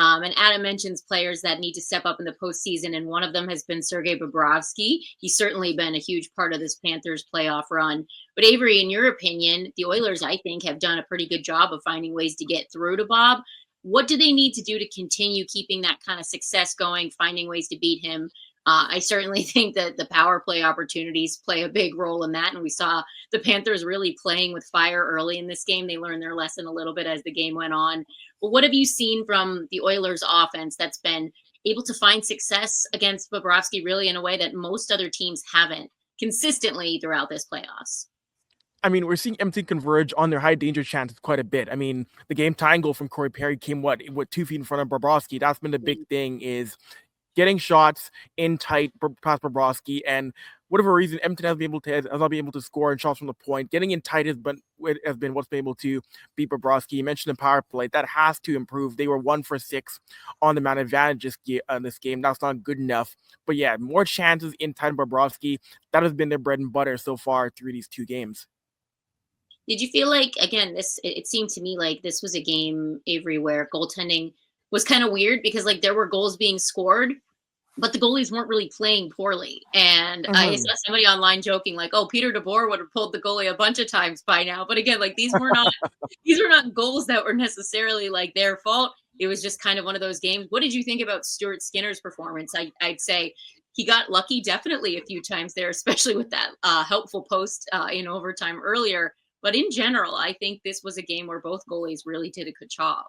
And Adam mentions players that need to step up in the postseason, and one of them has been Sergei Bobrovsky. He's certainly been a huge part of this Panthers playoff run. But Avery, in your opinion, the Oilers, I think, have done a pretty good job of finding ways to get through to Bob. What do they need to do to continue keeping that kind of success going, finding ways to beat him? I certainly think that the power play opportunities play a big role in that. And we saw the Panthers really playing with fire early in this game. They learned their lesson a little bit as the game went on. But what have you seen from the Oilers offense that's been able to find success against Bobrovsky really in a way that most other teams haven't consistently throughout this playoffs? I mean, we're seeing Edmonton converge on their high danger chances quite a bit. I mean, the game tying goal from Corey Perry came what 2 feet in front of Bobrovsky. That's been the big thing, is getting shots in tight past Bobrovsky, and whatever reason Edmonton has not been able to score and shots from the point. Getting in tight has been what's been able to beat Bobrovsky. You mentioned the power play, that has to improve. They were 1 for 6 on the man advantage this game. That's not good enough. But yeah, more chances in tight Bobrovsky. That has been their bread and butter so far through these 2 games. Did you feel like, again, it seemed to me like this was a game, Avery, where goaltending was kind of weird because like there were goals being scored, but the goalies weren't really playing poorly. And I Mhm. saw somebody online joking like, "Oh, Peter DeBoer would have pulled the goalie a bunch of times by now." But again, like these were not goals that were necessarily like their fault. It was just kind of one of those games. What did you think about Stuart Skinner's performance? I'd say he got lucky definitely a few times there, especially with that helpful post in overtime earlier. But in general, I think this was a game where both goalies really did a good job.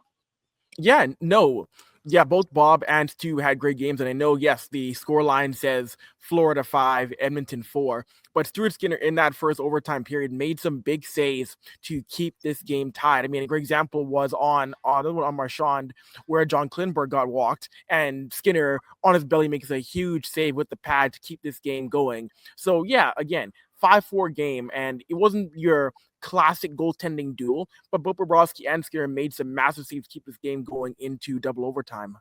Yeah, no. Yeah, both Bob and Stu had great games, and I know, yes, the score line says Florida 5, Edmonton 4, but Stuart Skinner in that first overtime period made some big saves to keep this game tied. I mean, a great example was on Marchand, where John Klinberg got walked, and Skinner on his belly makes a huge save with the pad to keep this game going. So yeah, again, 5-4 game, and it wasn't your classic goaltending duel, but both Bobrovsky and Skinner made some massive saves to keep this game going into double overtime.